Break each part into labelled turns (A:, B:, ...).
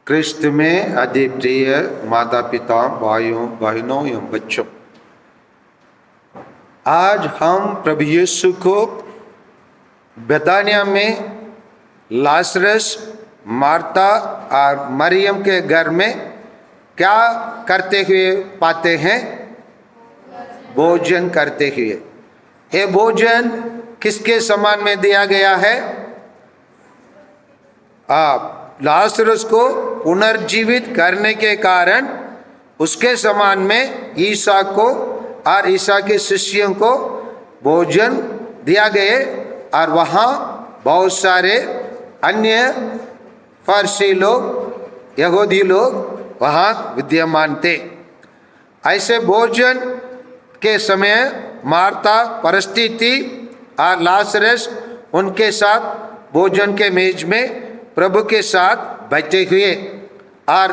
A: क्रिस्त में अति प्रिय माता पिता भाइयों बहनों एवं बच्चों, आज हम प्रभु यीशु को बेतानिया में लाजरस, मार्ता और मरियम के घर में क्या करते हुए पाते हैं? भोजन करते हुए। ये भोजन किसके समान में दिया गया है? आप लाजरस को पुनर्जीवित करने के कारण उसके समान में ईसा को और ईसा के शिष्यों को भोजन दिया गए और वहाँ बहुत सारे अन्य फरीसी लोग, यहूदी लोग वहाँ विद्यमान थे। ऐसे भोजन के समय मार्ता परिस्थिति और लाजरस उनके साथ भोजन के मेज में प्रभु के साथ बैठे हुए, और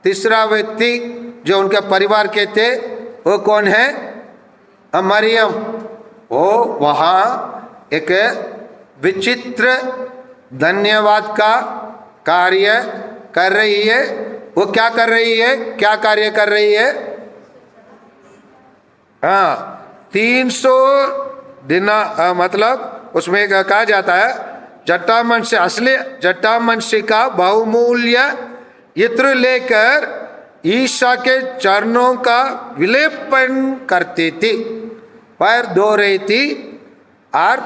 A: तीसरा व्यक्ति जो उनके परिवार के थे वो कौन है? मरियम। वो वहाँ एक विचित्र धन्यवाद का कार्य कर रही है। वो क्या कर रही है? क्या कार्य कर रही है? 300 दिन मतलब उसमें कहा जाता है जटामंशी, असली जटामंशी का बहुमूल्य इत्र लेकर ईसा के चरणों का विलेपन करती थी। पैर धो रही थी और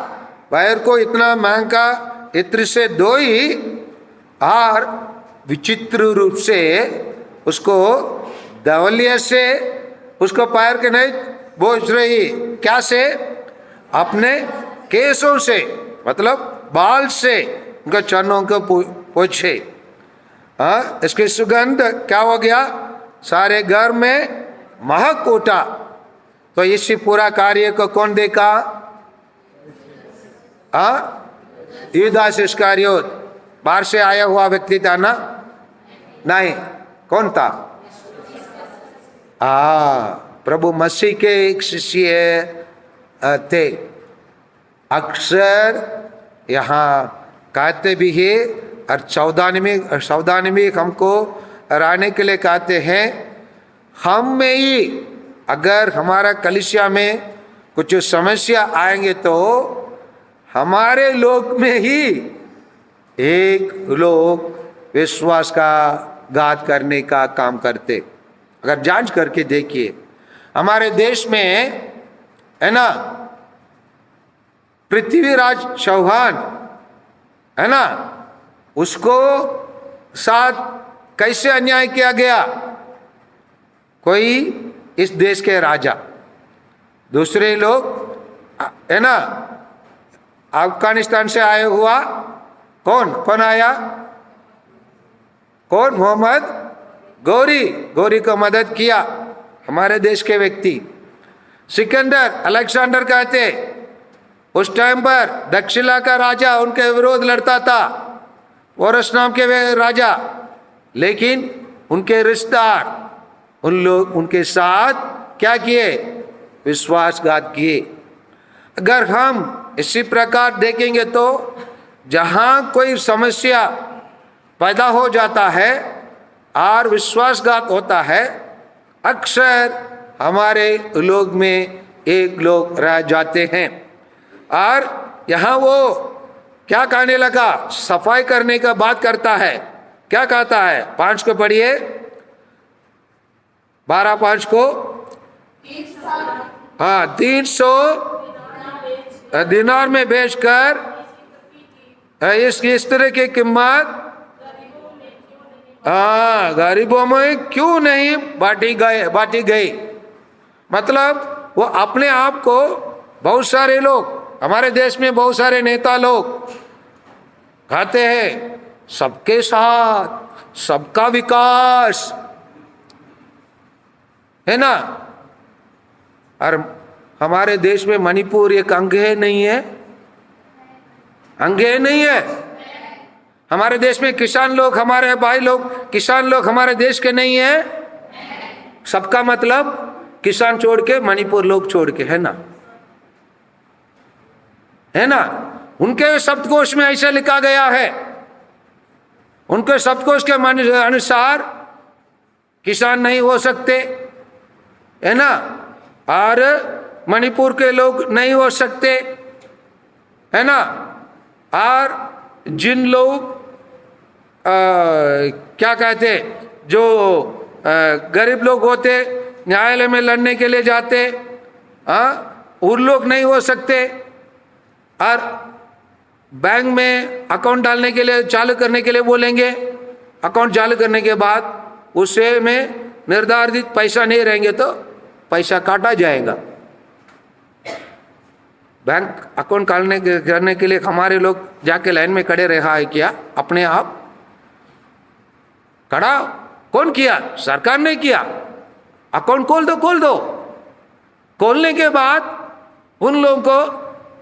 A: पैर को इतना महंगा इत्र से धोई और विचित्र रूप से उसको दवलिया से उसको पैर के नहीं बोझ रही। क्या से? अपने केसों से, मतलब बाल से उनका चरणों को पोछे। इसकी सुगंध क्या हो गया? सारे घर में महक उठा। तो इसी पूरा कार्य को कौन देखा? युदास इस्करियोत बाहर से आया हुआ व्यक्ति था ना? नहीं, कौन था? प्रभु मसीह के एक शिष्य थे। अक्सर यहाँ कहते भी है और सावधानी में हमको रहने के लिए कहते हैं। हम में ही अगर हमारा कलीसिया में कुछ समस्या आएंगे तो हमारे लोग में ही एक लोग विश्वास का घात करने का काम करते। अगर जांच करके देखिए हमारे देश में है ना, पृथ्वीराज चौहान है ना, उसको साथ कैसे अन्याय किया गया? कोई इस देश के राजा, दूसरे लोग है ना, अफगानिस्तान से आया हुआ कौन आया? कौन? मोहम्मद गौरी को मदद किया हमारे देश के व्यक्ति। सिकंदर, अलेक्जेंडर कहते उस टाइम पर दक्षिणा का राजा उनके विरोध लड़ता था, पोरस नाम के राजा, लेकिन उनके रिश्तेदार उन लोग उनके साथ क्या किए? विश्वासघात किए। अगर हम इसी प्रकार देखेंगे तो जहाँ कोई समस्या पैदा हो जाता है और विश्वासघात होता है, अक्सर हमारे लोग में एक लोग रह जाते हैं। और यहाँ वो क्या कहने लगा? सफाई करने का बात करता है। क्या कहता है? 5 को पढ़िए, 12:5 को। 300 दिनार में बेचकर इसकी इस तरह की कीमत गरीबों में क्यों नहीं बांटी गई? मतलब वो अपने आप को, बहुत सारे लोग हमारे देश में, बहुत सारे नेता लोग कहते हैं सबके साथ सबका विकास, है ना। और हमारे देश में मणिपुर एक अंग है नहीं है? अंग है नहीं है? हमारे देश में किसान लोग, हमारे भाई लोग किसान लोग हमारे देश के नहीं है? सबका मतलब किसान छोड़ के मणिपुर लोग छोड़ के, है ना, है ना। उनके शब्दकोश में ऐसा लिखा गया है, उनके सब कुछ के अनुसार किसान नहीं हो सकते, है ना, और मणिपुर के लोग नहीं हो सकते, है ना, और जिन लोग क्या कहते, जो गरीब लोग होते, न्यायालय में लड़ने के लिए जाते, उन लोग नहीं हो सकते, और बैंक में अकाउंट डालने के लिए, चालू करने के लिए बोलेंगे, अकाउंट चालू करने के बाद उसे में निर्धारित पैसा नहीं रहेंगे तो पैसा काटा जाएगा। बैंक अकाउंट करने के लिए हमारे लोग जाके लाइन में खड़े रहा है क्या? अपने आप खड़ा कौन किया? सरकार ने किया। अकाउंट खोल दो। खोलने के बाद उन लोगों को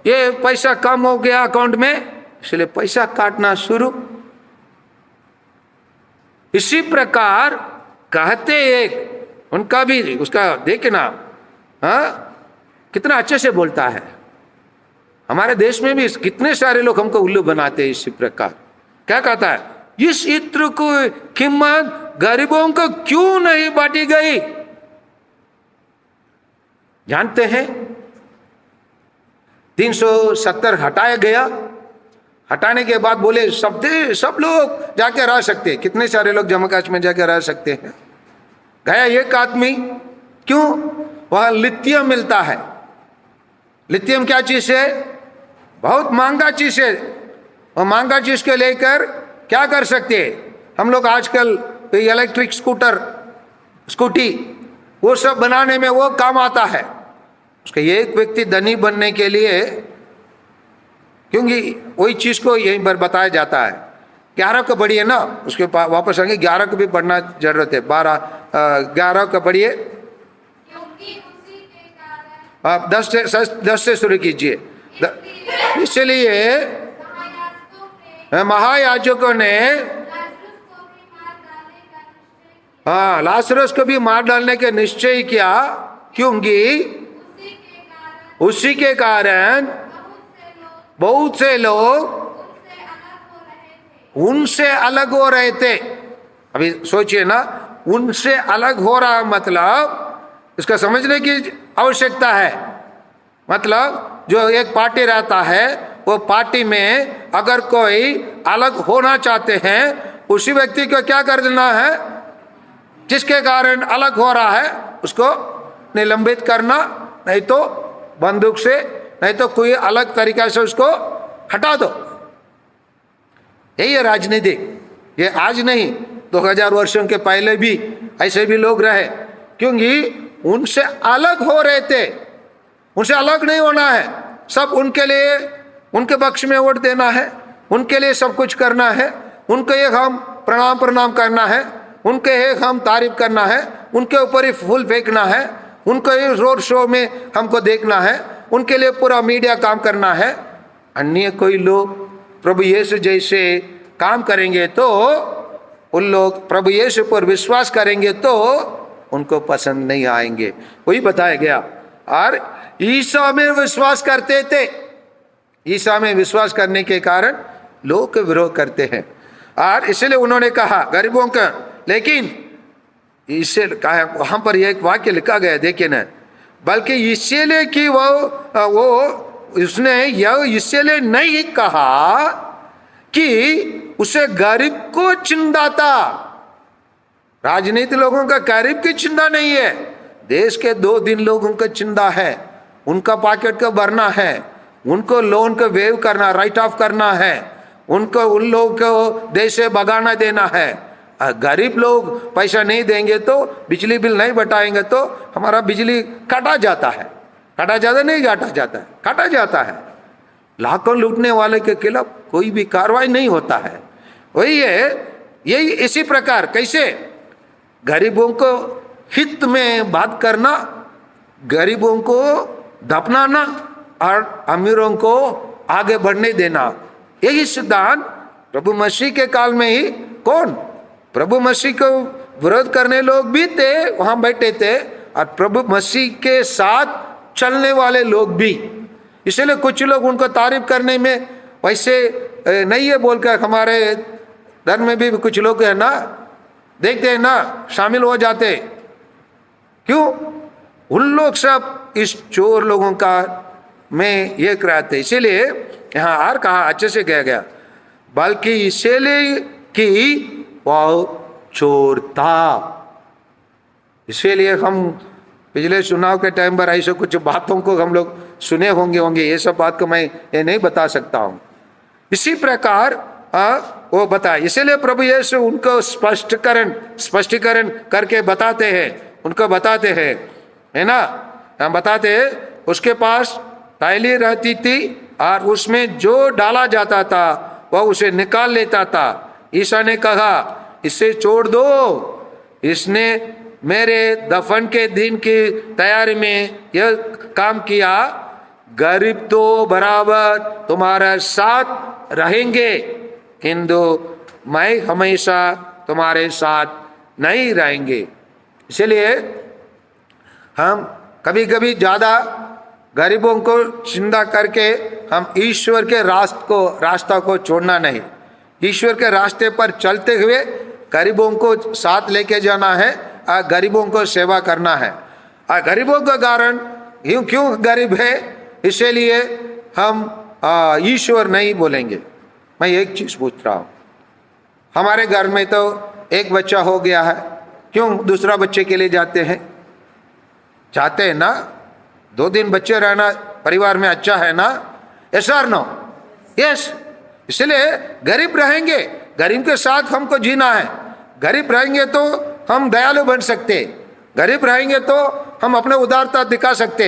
A: ये पैसा कम हो गया अकाउंट में, इसलिए पैसा काटना शुरू। इसी प्रकार कहते एक उनका भी, उसका देखे ना, कितना अच्छे से बोलता है। हमारे देश में भी कितने सारे लोग हमको उल्लू बनाते हैं। इसी प्रकार क्या कहता है, इस इत्र को कीमत गरीबों को क्यों नहीं बांटी गई? जानते हैं 370 हटाया गया। हटाने के बाद बोले सब लोग जाके रह सकते हैं। कितने सारे लोग जम्मू कश्मीर में जाके रह सकते हैं? गया एक आदमी, क्यों? वहां लिथियम मिलता है। लिथियम क्या चीज है? बहुत महंगा चीज है। और महंगा चीज को लेकर क्या कर सकते हैं हम लोग? आजकल इलेक्ट्रिक स्कूटी वो सब बनाने में वो काम आता है। उसका एक व्यक्ति धनी बनने के लिए, क्योंकि वही चीज को यहीं पर बताया जाता है। 11 को पढ़िए ना, उसके वापस आएंगे। 11 को भी पढ़ना जरूरत है। 11 को पढ़िए, आप 10 से शुरू कीजिए। इसलिए महायाजकों ने लाजरस को भी मार डालने के निश्चय किया, क्योंकि उसी के कारण बहुत से लोग उनसे अलग हो रहे थे। अभी सोचिए ना, उनसे अलग हो रहा मतलब इसका समझने की आवश्यकता है। मतलब जो एक पार्टी रहता है, वो पार्टी में अगर कोई अलग होना चाहते हैं, उसी व्यक्ति को क्या कर देना है? जिसके कारण अलग हो रहा है उसको निलंबित करना, नहीं तो बंदूक से, नहीं तो कोई अलग तरीका से उसको हटा दो। यही है राजनीति। ये आज नहीं, 2000 वर्षों के पहले भी ऐसे भी लोग रहे, क्योंकि उनसे अलग हो रहे थे। उनसे अलग नहीं होना है। सब उनके लिए, उनके पक्ष में वोट देना है, उनके लिए सब कुछ करना है, उनके एक हम प्रणाम करना है, उनके एक हम तारीफ करना है, उनके ऊपर ही फूल फेंकना है, उनको ही रोड शो में हमको देखना है, उनके लिए पूरा मीडिया काम करना है। अन्य कोई लोग प्रभु यीशु जैसे काम करेंगे तो, उन लोग प्रभु यीशु पर विश्वास करेंगे तो उनको पसंद नहीं आएंगे। वही बताया गया। और ईसा में विश्वास करते थे। ईसा में विश्वास करने के कारण लोग विरोध करते हैं। और इसलिए उन्होंने कहा गरीबों का, लेकिन इससे कहा, वहां पर एक वाक्य लिखा गया, देखिए ना, बल्कि इसलिए कि वो उसने यह इसलिए नहीं कहा कि उसे गरीब को चिंता था। राजनीति लोगों का गरीब की चिंता नहीं है, देश के 2 लोगों का चिंता है। उनका पॉकेट को भरना है, उनको लोन को वेव करना, राइट ऑफ करना है, उनको उन लोगों को देश से भगाना देना है। गरीब लोग पैसा नहीं देंगे तो, बिजली बिल नहीं बताएंगे तो हमारा बिजली काटा जाता है। काटा जाता नहीं, काटा जाता है, काटा जाता है। लाखों लूटने वाले के खिलाफ कोई भी कार्रवाई नहीं होता है। वही है, यही इसी प्रकार कैसे गरीबों को हित में बात करना, गरीबों को दफनाना और अमीरों को आगे बढ़ने देना, यही सिद्धांत प्रभु मसीह के काल में ही कौन? प्रभु मसीह को विरोध करने लोग भी थे, वहां बैठे थे, और प्रभु मसीह के साथ चलने वाले लोग भी। इसलिए कुछ लोग उनको तारीफ करने में वैसे नहीं है बोलकर हमारे धर्म में भी कुछ लोग है ना, देखते हैं ना, शामिल हो जाते। क्यों? उन लोग सब इस चोर लोगों का में ये कराते। इसीलिए यहाँ और कहा, अच्छे से कहा गया, बल्कि इसीलिए कि वह चोर था। इसीलिए हम पिछले चुनाव के टाइम पर ऐसे कुछ बातों को हम लोग सुने होंगे, ये सब बात को मैं ये नहीं बता सकता हूँ। इसी प्रकार वो बताए। इसीलिए प्रभु यीशु उनको स्पष्टीकरण करके बताते हैं, उनको बताते हैं, है ना, हम बताते हैं। उसके पास थैली रहती थी और उसमें जो डाला जाता था वह उसे निकाल लेता था। ईसा ने कहा, इसे छोड़ दो, इसने मेरे दफन के दिन की तैयारी में यह काम किया। गरीब तो बराबर तुम्हारे साथ रहेंगे, किंतु मैं हमेशा तुम्हारे साथ नहीं रहेंगे। इसलिए हम कभी कभी ज्यादा गरीबों को चिंता करके हम ईश्वर के रास्ता को छोड़ना नहीं। ईश्वर के रास्ते पर चलते हुए गरीबों को साथ लेके जाना है, गरीबों को सेवा करना है। गरीबों का कारण क्यों गरीब है, इसलिए हम ईश्वर नहीं बोलेंगे। मैं एक चीज पूछ रहा हूं, हमारे घर में तो एक बच्चा हो गया है, क्यों दूसरा बच्चे के लिए जाते हैं? चाहते हैं ना, 2 दिन बच्चे रहना परिवार में अच्छा है ना? यस और नो? यस। इसलिए गरीब रहेंगे, गरीब के साथ हमको जीना है। गरीब रहेंगे तो हम दयालु बन सकते, गरीब रहेंगे तो हम अपने उदारता दिखा सकते।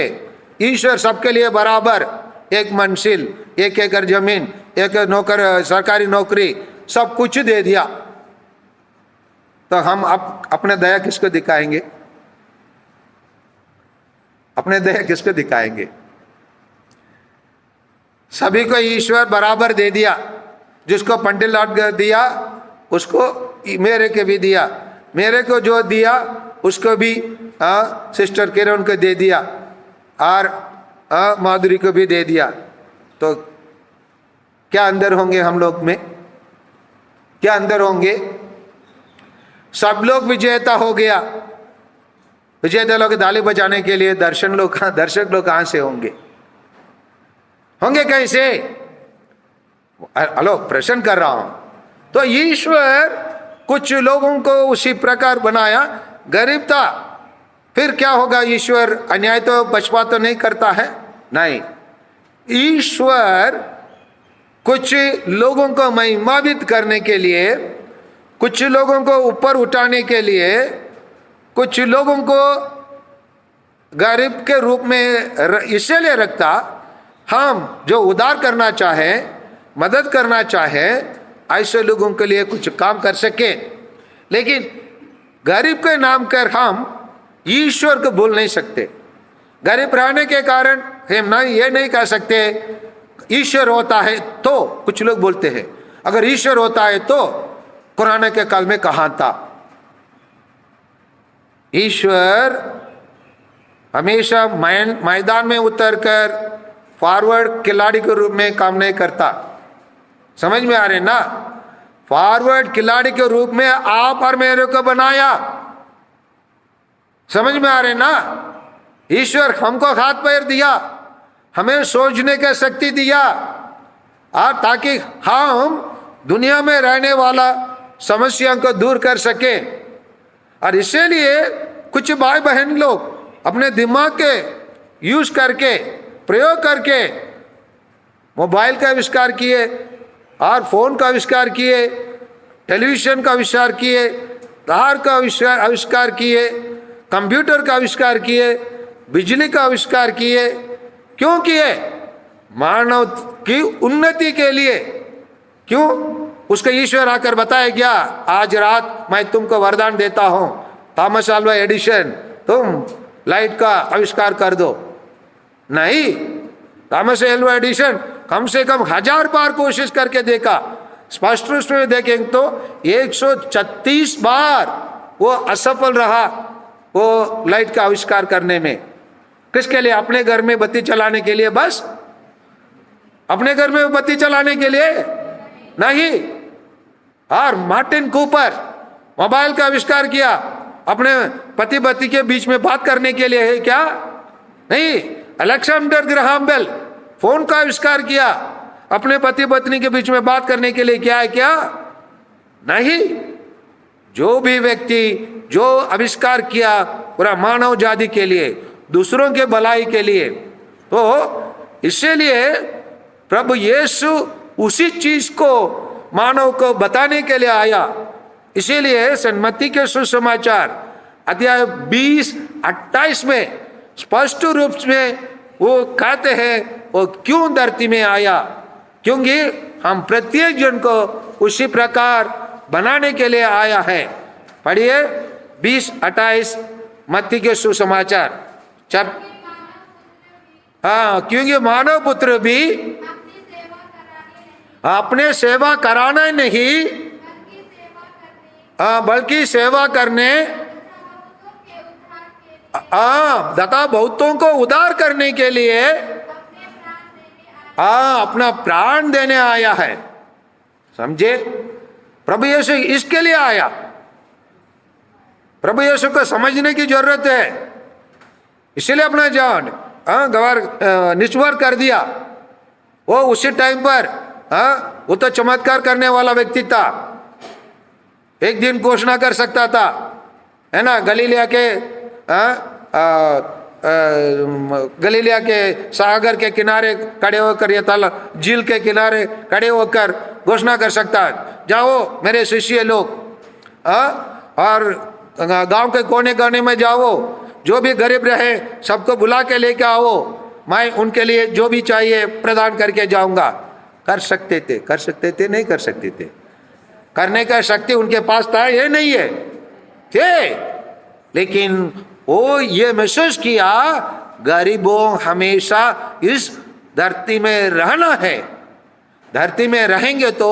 A: ईश्वर सबके लिए बराबर, एक मंजिल, 1 एकड़ जमीन, 1 नौकर, सरकारी नौकरी, सब कुछ दे दिया, तो हम अपने दया किसको दिखाएंगे? अपने दया किसको दिखाएंगे? सभी को ईश्वर बराबर दे दिया। जिसको पंडित लॉट दिया उसको मेरे के भी दिया, मेरे को जो दिया उसको भी सिस्टर किरण को दे दिया, और माधुरी को भी दे दिया। तो क्या अंदर होंगे हम लोग में? क्या अंदर होंगे? सब लोग विजेता हो गया। विजेता लोग ताली बजाने के लिए दर्शक लोग कहां से होंगे? होंगे कैसे? हेलो, प्रश्न कर रहा हूं। तो ईश्वर कुछ लोगों को उसी प्रकार बनाया, गरीब था, फिर क्या होगा? ईश्वर अन्याय तो पक्षपात तो नहीं करता है, नहीं। ईश्वर कुछ लोगों को महिमान्वित करने के लिए, कुछ लोगों को ऊपर उठाने के लिए, कुछ लोगों को गरीब के रूप में इसलिए रखता, हम जो उदार करना चाहे, मदद करना चाहे, ऐसे लोगों के लिए कुछ काम कर सके। लेकिन गरीब के नाम कर हम ईश्वर को भूल नहीं सकते। गरीब रहने के कारण हम ये नहीं कह सकते ईश्वर होता है तो, कुछ लोग बोलते हैं अगर ईश्वर होता है तो कुरान के काल में कहां था? ईश्वर हमेशा मैदान में उतरकर फॉरवर्ड खिलाड़ी के रूप में काम नहीं करता। समझ में आ रहे ना? फॉरवर्ड खिलाड़ी के रूप में आप और मेरे को बनाया। समझ में आ रहे ना? ईश्वर हमको हाथ पैर दिया, हमें सोचने की शक्ति दिया, और ताकि हम दुनिया में रहने वाला समस्या को दूर कर सके। और इसीलिए कुछ भाई बहन लोग अपने दिमाग के यूज करके, प्रयोग करके मोबाइल का आविष्कार किए, और फोन का आविष्कार किए, टेलीविजन का आविष्कार किए, तार का आविष्कार किए, कंप्यूटर का आविष्कार किए, बिजली का आविष्कार किए। क्यों किए? मानव की उन्नति के लिए। क्यों? उसका ईश्वर आकर बताया क्या? आज रात मैं तुमको वरदान देता हूं, थॉमस अल्वा एडिशन, तुम लाइट का आविष्कार कर दो। नहीं, थॉमस अल्वा एडिशन कम से कम 1000 बार कोशिश करके देखा। स्पष्ट रूप में देखेंगे तो 136 बार वो असफल रहा, वो लाइट का आविष्कार करने में। किसके लिए? अपने घर में बत्ती चलाने के लिए? बस अपने घर में बत्ती चलाने के लिए नहीं, और मार्टिन कूपर मोबाइल का आविष्कार किया अपने पति पत्नी के बीच में बात करने के लिए, है क्या? नहीं। अलेक्जेंडर ग्राहम बेल फोन का आविष्कार किया अपने पति पत्नी के बीच में बात करने के लिए, क्या है? क्या नहीं। जो भी व्यक्ति जो आविष्कार किया पूरा मानव जाति के लिए, दूसरों के भलाई के लिए, तो इसीलिए प्रभु यीशु उसी चीज को मानव को बताने के लिए आया। इसीलिए सन्मति के सुसमाचार अध्याय 20-28 में स्पष्ट रूप में वो कहते हैं वो क्यों धरती में आया, क्योंकि हम प्रत्येक जन को उसी प्रकार बनाने के लिए आया है। पढ़िए 20-28 मत्ती के सुसमाचार। हाँ, क्योंकि मानव पुत्र भी अपने सेवा कराना नहीं, बल्कि सेवा करने, तथा बहुतों को उद्धार करने के लिए अपना प्राण देने आया है। समझे? प्रभु यीशु इसके लिए आया। प्रभु यीशु को समझने की जरूरत है, इसीलिए अपना जान निश्वर कर दिया। वो उसी टाइम पर वो तो चमत्कार करने वाला व्यक्ति था, एक दिन घोषणा कर सकता था, है ना? गलीलिया के सागर के किनारे खड़े होकर, या ताला झील के किनारे खड़े होकर घोषणा कर सकता है, जाओ मेरे शिष्य लोग, और गांव के कोने कोने में जाओ, जो भी गरीब रहे सबको बुला के लेके आओ, मैं उनके लिए जो भी चाहिए प्रदान करके जाऊंगा। कर सकते थे? कर सकते थे? नहीं कर सकते थे। करने का शक्ति उनके पास था, ये नहीं है थे, लेकिन वो ये महसूस किया गरीबों हमेशा इस धरती में रहना है। धरती में रहेंगे तो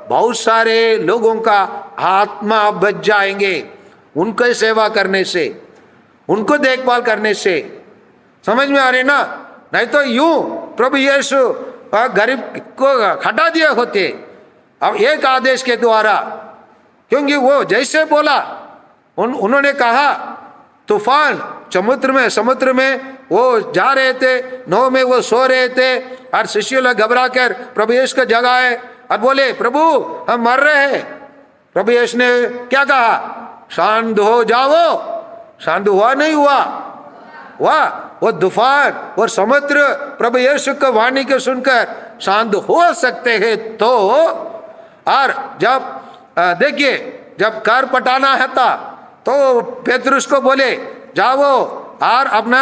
A: बहुत सारे लोगों का आत्मा बच जाएंगे, उनकी सेवा करने से, उनको देखभाल करने से। समझ में आ रही ना? नहीं तो यूं प्रभु यीशु गरीब को हटा दिए होते अब एक आदेश के द्वारा, क्योंकि वो जैसे बोला उन्होंने कहा, तूफान समुद्र में वो जा रहे थे, नौ में वो सो रहे थे, और शिष्य लोग घबरा कर प्रभु यीशु को जगाए और बोले, प्रभु हम मर रहे हैं। प्रभु यीशु ने क्या कहा? शांत हो जाओ। शांत हुआ? नहीं हुआ? वो तूफान और समुद्र प्रभु यीशु की वाणी को सुनकर शांत हो सकते हैं। तो और जब देखिए जब कर पटाना है था तो पेतरुस को बोले, जाओ और अपना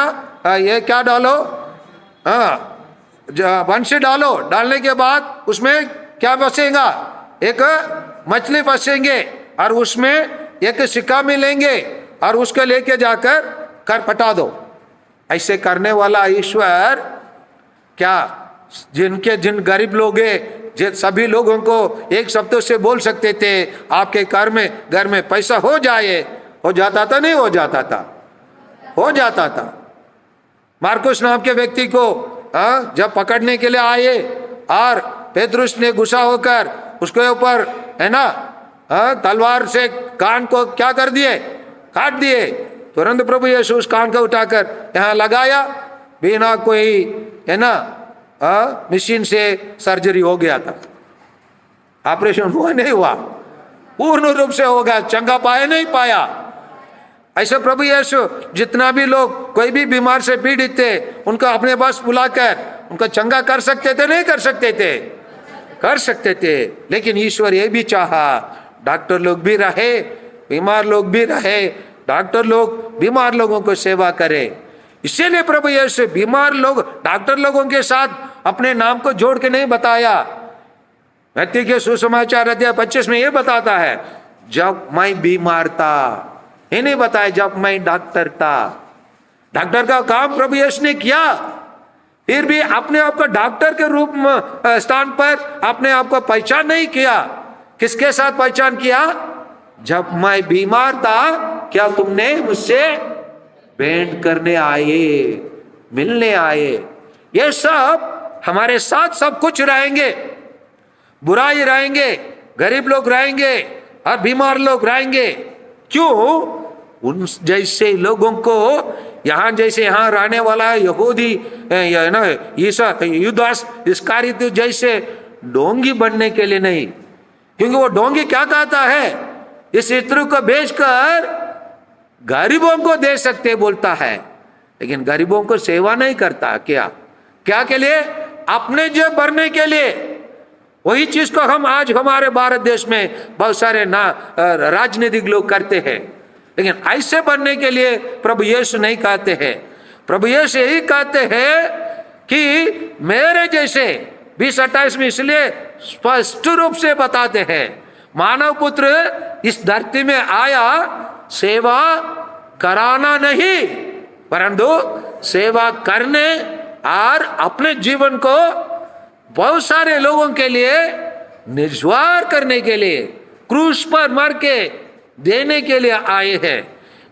A: ये क्या डालो, बंसी डालो। डालने के बाद उसमें क्या फंसेगा? एक मछली फंसेंगे, और उसमें एक सिक्का मिलेंगे, और उसको लेके जाकर कर पटा दो। ऐसे करने वाला ईश्वर क्या जिन गरीब लोग हैं, सभी लोगों को एक शब्द से बोल सकते थे, आपके घर में पैसा हो जाए, हो जाता था? नहीं हो जाता था? हो जाता था। मार्कुस नाम के व्यक्ति को जब पकड़ने के लिए आए और पेतरुस ने गुस्सा होकर उसके ऊपर, है ना, तलवार से कान को क्या कर दिए? काट दिए। तुरंत प्रभु यीशु उस कान को उठाकर यहाँ लगाया, बिना कोई, है ना, मशीन से सर्जरी हो गया था। ऑपरेशन हुआ नहीं हुआ? पूर्ण रूप से होगा। चंगा पाया नहीं पाया? ऐसे प्रभु यीशु जितना भी लोग कोई भी बीमार से पीड़ित थे उनको अपने पास बुलाकर उनको चंगा कर सकते थे? नहीं कर सकते थे? कर सकते थे। लेकिन ईश्वर ये भी चाहा डॉक्टर लोग भी रहे, बीमार लोग भी रहे, डॉक्टर लोग बीमार लोगों को सेवा करे। इसीलिए प्रभु यीशु बीमार लोग डॉक्टर लोगों के साथ अपने नाम को जोड़ के नहीं बताया। मत्ती के सुसमाचार अध्याय 25 में ये बताता है, जब मैं बीमार था। ये नहीं बताया जब मैं डॉक्टर था। डॉक्टर का काम प्रभु यीशु ने किया, फिर भी अपने आप को डॉक्टर के रूप में स्थान पर अपने आप को पहचान नहीं किया। किसके साथ पहचान किया? जब मैं बीमार था, क्या तुमने मुझसे भेंट करने आए, मिलने आए? ये सब हमारे साथ सब कुछ रहेंगे, बुराई रहेंगे, गरीब लोग रहेंगे और बीमार लोग रहेंगे। क्यों? उन जैसे लोगों को यहाँ जैसे यहाँ रहने वाला यहूदी ना ईसा युदास इस्कारियोत जैसे डोंगी बनने के लिए नहीं, क्योंकि वो डोंगी क्या कहता है, इस इत्र को बेचकर गरीबों को दे सकते बोलता है, लेकिन गरीबों को सेवा नहीं करता। क्या के लिए? अपने जेब भरने के लिए। वही चीज को हम आज हमारे भारत देश में बहुत सारे राजनीतिक लोग करते हैं, लेकिन ऐसे बनने के लिए प्रभु यीशु नहीं कहते हैं। प्रभु यीशु यही कहते हैं कि मेरे जैसे 20:28 में इसलिए स्पष्ट रूप से बताते हैं, मानव पुत्र इस धरती में आया सेवा कराना नहीं, परंतु सेवा करने और अपने जीवन को बहुत सारे लोगों के लिए निस्वार करने के लिए क्रूस पर मर के देने के लिए आए हैं।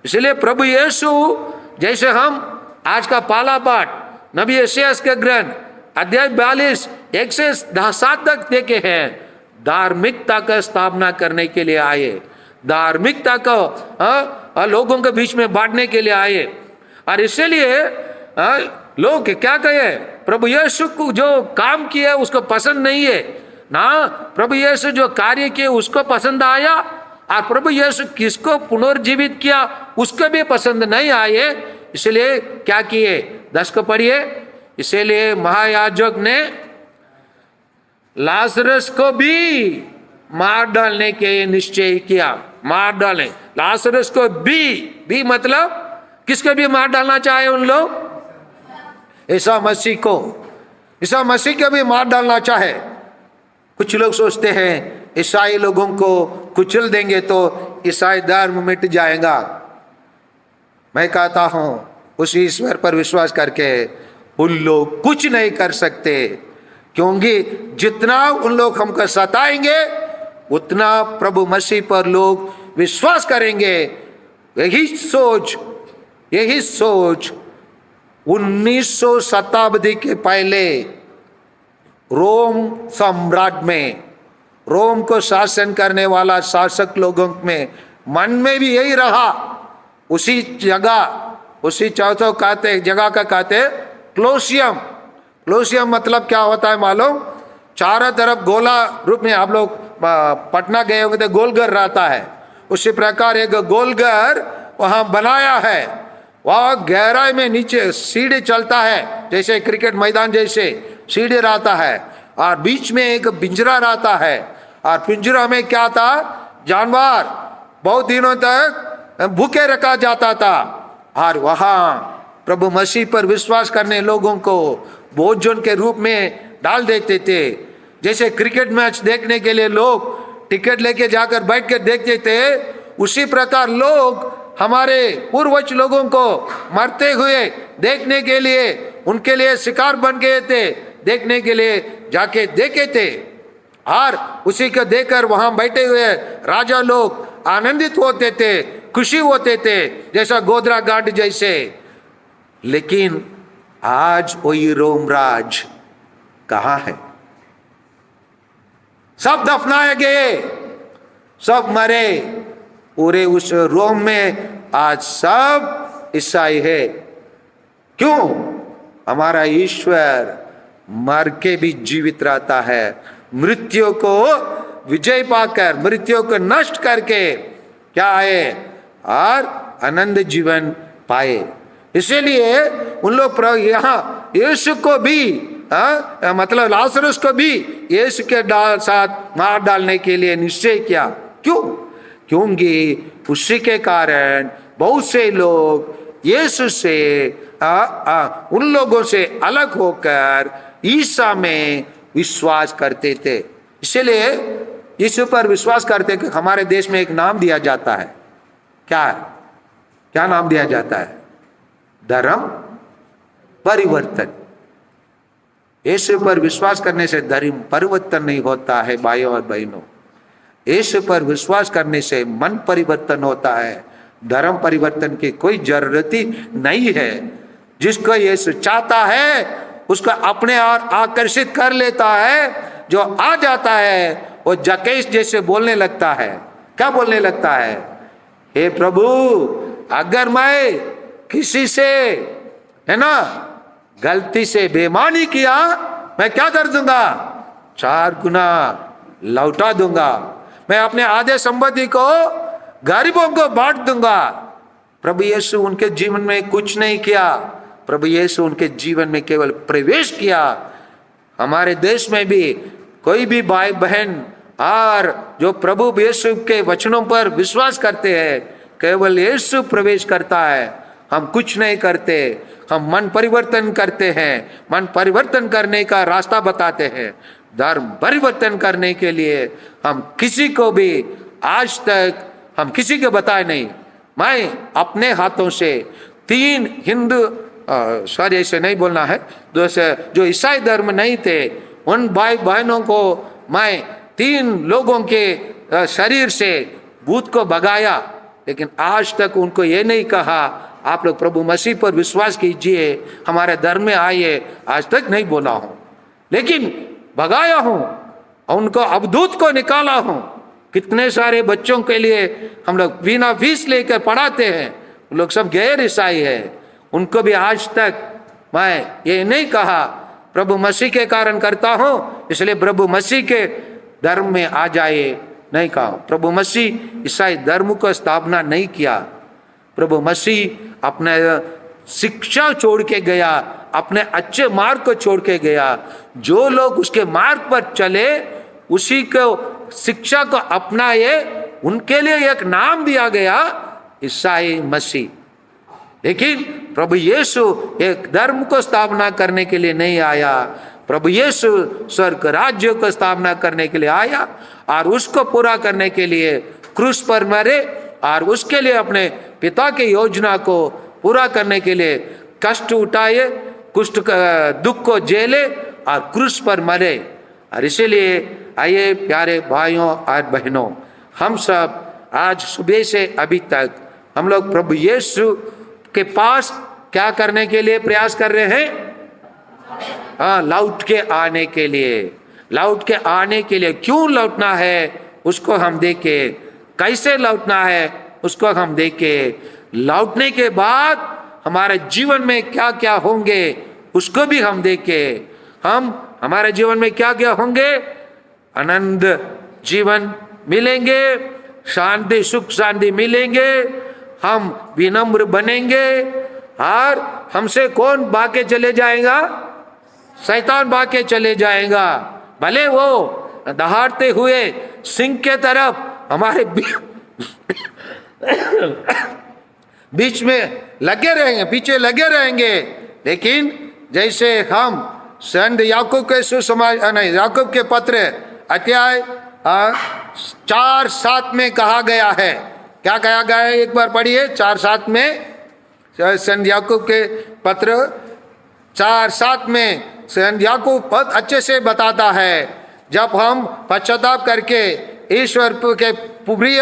A: इसलिए प्रभु यीशु जैसे हम आज का पहला पाठ नबी यशायाह के ग्रंथ अध्याय 42 1 से 7 तक देखे हैं, धार्मिकता का स्थापना करने के लिए आए, धार्मिकता को लोगों के बीच में बांटने के लिए आए। और इसलिए लोग क्या कहे, प्रभु यीशु को जो काम किया उसको पसंद नहीं है ना, प्रभु यीशु जो कार्य किए उसको पसंद आया, और प्रभु यीशु किसको पुनर्जीवित किया उसको भी पसंद नहीं आए। इसलिए क्या किए, 10 को पढ़िए। इसलिए महायाजक ने लाजरस को भी मार डालने के निश्चय किया, मार डालने लाजरस को भी मतलब किसको भी मार डालना चाहे उन लोग, ईसा मसीह को, ईसा मसीह को भी मार डालना चाहे। कुछ लोग सोचते हैं ईसाई लोगों को कुचल देंगे तो ईसाई धर्म मिट जाएगा। मैं कहता हूं उस ईश्वर पर विश्वास करके उन लोग कुछ नहीं कर सकते, क्योंकि जितना उन लोग हमको सताएंगे उतना प्रभु मसीह पर लोग विश्वास करेंगे। यही सोच 1900 शताब्दी के पहले रोम साम्राज्य में, रोम को शासन करने वाला शासक लोगों में मन में भी यही रहा। उसी चौथो कहते जगह का कहते क्लोसियम। क्लोसियम मतलब क्या होता है मालूम? चारों तरफ गोला रूप में, आप लोग पटना गए होंगे तो गोलघर रहता है, उसी प्रकार एक गोलघर वहां बनाया है। वह गहराई में नीचे सीढ़ी चलता है, जैसे क्रिकेट मैदान जैसे सीढ़ी रहता है, और बीच में एक पिंजरा रहता है, और पिंजरा में क्या था, जानवर बहुत दिनों तक भूखे रखा जाता था, और वहां प्रभु मसीह पर विश्वास करने लोगों को भोजन के रूप में डाल देते थे। जैसे क्रिकेट मैच देखने के लिए लोग टिकट लेके जाकर बैठ कर देखते थे, उसी प्रकार लोग हमारे पूर्वज लोगों को मरते हुए देखने के लिए, उनके लिए शिकार बन गए थे, देखने के लिए जाके देखे थे, और उसी को देखकर वहां बैठे हुए राजा लोग आनंदित होते थे, खुशी होते थे, जैसा गोधरा घाट जैसे। लेकिन आज वही रोम राज कहां है? सब दफनाए गए, सब मरे। पूरे उस रोम में आज सब ईसाई है। क्यों? हमारा ईश्वर मर के भी जीवित रहता है, मृत्यु को विजय पाकर, मृत्यु को नष्ट करके क्या आए और अनंत जीवन पाए। इसीलिए उन लोग यहाँ यीशु को भी मतलब लाजरस को भी यीशु के साथ मार डालने के लिए निश्चय किया। क्यों? क्योंकि उसी के कारण बहुत से लोग यीशु से उन लोगों से अलग होकर ईसा में विश्वास करते थे। इसलिए यीशु पर विश्वास करते कि हमारे देश में एक नाम दिया जाता है। क्या नाम दिया जाता है? धर्म परिवर्तन। यीशु पर विश्वास करने से धर्म परिवर्तन नहीं होता है भाइयों और बहनों। यीशु पर विश्वास करने से मन परिवर्तन होता है, धर्म परिवर्तन की कोई जरूरत ही नहीं है। जिसको यीशु चाहता है उसको अपने और आकर्षित कर लेता है। जो आ जाता है वो जकेश जैसे बोलने लगता है। क्या बोलने लगता है? हे प्रभु, अगर मैं किसी से, है ना, गलती से बेईमानी किया, मैं क्या कर दूंगा? 4 गुना लौटा दूंगा। मैं अपने आधे संपत्ति को गरीबों को बांट दूंगा। प्रभु यीशु उनके जीवन में कुछ नहीं किया, प्रभु यीशु उनके जीवन में केवल प्रवेश किया। हमारे देश में भी कोई भी भाई बहन और जो प्रभु यीशु के वचनों पर विश्वास करते हैं, केवल यीशु प्रवेश करता है। हम कुछ नहीं करते, हम मन परिवर्तन करते हैं। मन परिवर्तन करने का रास्ता बताते हैं। धर्म परिवर्तन करने के लिए हम किसी को भी आज तक हम किसी को बताए नहीं। मैं अपने हाथों से 3 हिंदू, सॉरी ऐसे नहीं बोलना है, जो ईसाई धर्म नहीं थे उन भाई बहनों को मैं 3 लोगों के शरीर से भूत को भगाया, लेकिन आज तक उनको ये नहीं कहा आप लोग प्रभु मसीह पर विश्वास कीजिए, हमारे धर्म में आइए। आज तक नहीं बोला हूं, लेकिन भगाया हूं, उनको अवधूत को निकाला हूं। कितने सारे बच्चों के लिए हम लोग बिना फीस लेकर पढ़ाते हैं, वो लोग सब गैर ईसाई है। उनको भी आज तक मैं ये नहीं कहा प्रभु मसीह के कारण करता हूं, इसलिए प्रभु मसीह के धर्म में आ जाए, नहीं कहा। प्रभु मसीह ईसाई धर्म को स्थापना नहीं किया। प्रभु मसीह अपने शिक्षा छोड़ के गया, अपने अच्छे मार्ग को छोड़ के गया। जो लोग उसके मार्ग पर चले, उसी को शिक्षा को अपनाए, उनके लिए एक नाम दिया गया, ईसाई मसीह। लेकिन प्रभु यीशु एक धर्म को स्थापना करने के लिए नहीं आया। प्रभु यीशु स्वर्ग राज्य को स्थापना करने के लिए आया और उसको पूरा करने के लिए क्रूस पर मरे और उसके लिए अपने पिता की योजना को पूरा करने के लिए कष्ट उठाए, कुष्ठ दुख को झेले और क्रूस पर मरे। और इसीलिए आइए प्यारे भाइयों और बहनों, हम सब आज सुबह से अभी तक हम लोग प्रभु यीशु के पास क्या करने के लिए प्रयास कर रहे हैं? हाँ, लौट के आने के लिए। लौट के आने के लिए क्यों लौटना है उसको हम देखे, कैसे लौटना है उसको हम देखे, लौटने के बाद हमारे जीवन में क्या क्या होंगे उसको भी हम देखे। हम हमारे जीवन में क्या क्या होंगे? आनंद जीवन मिलेंगे, शांति सुख शांति मिलेंगे, हम विनम्र बनेंगे और हमसे कौन भागे चले जाएगा? शैतान भागे चले जाएगा। भले वो दहाड़ते हुए सिंह के तरफ हमारे बीच में लगे रहेंगे, पीछे लगे रहेंगे, लेकिन जैसे हम संत याकूब के याकूब के पत्र अध्याय 4:7 में कहा गया है। क्या कहा गया है? एक बार पढ़िए 4:7 में, संत याकूब के पत्र 4:7 में संत याकूब बहुत अच्छे से बताता है, जब हम पश्चाताप करके ईश्वर के प्रिय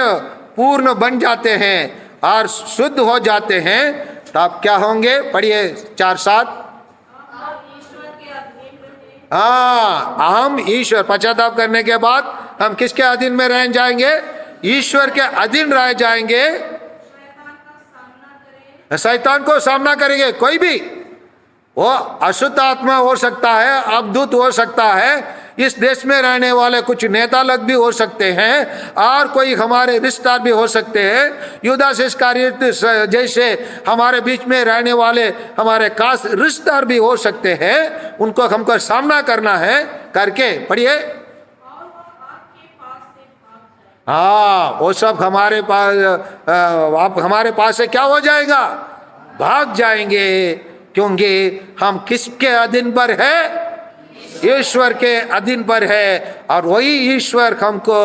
A: पूर्ण बन जाते हैं और शुद्ध हो जाते हैं, तब क्या होंगे? पढ़िए 4:7। हाँ, हम ईश्वर, पश्चाताप करने के बाद हम किसके अधीन में रह जाएंगे? ईश्वर के अधीन रह जाएंगे। शैतान को सामना करेंगे। कोई भी, वो अशुद्ध आत्मा हो सकता है, अवधूत हो सकता है, इस देश में रहने वाले कुछ नेता लोग भी हो सकते हैं और कोई हमारे रिश्तेदार भी हो सकते हैं। यूदास इस्करियोत जैसे हमारे बीच में रहने वाले हमारे खास रिश्तेदार भी हो सकते हैं। उनको हमको सामना करना है करके, पढ़िए। हाँ, वो सब हमारे पास, आप हमारे पास से क्या हो जाएगा? भाग जाएंगे, क्योंकि हम किसके अधीन पर है? ईश्वर के अधीन पर है। और वही ईश्वर हमको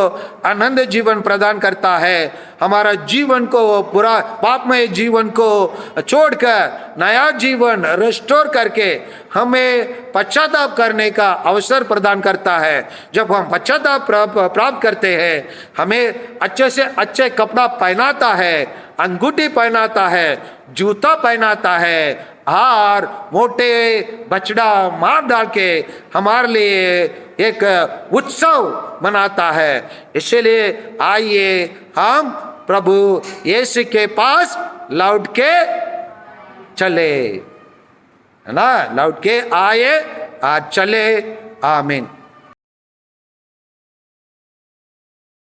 A: आनंद जीवन प्रदान करता है। हमारा जीवन को, पूरा पापमय जीवन को छोड़कर नया जीवन रिस्टोर करके हमें पश्चाताप करने का अवसर प्रदान करता है। जब हम पश्चाताप प्राप्त करते हैं, हमें अच्छे से अच्छे कपड़ा पहनाता है, अंगूठी पहनाता है, जूता पहनाता है और मोटे बछड़ा मार डाल के हमारे लिए एक उत्सव मनाता है। इसलिए आइए हम प्रभु यीशु के पास लौट के चले, है ना, लौट के आए आज चले। आमीन।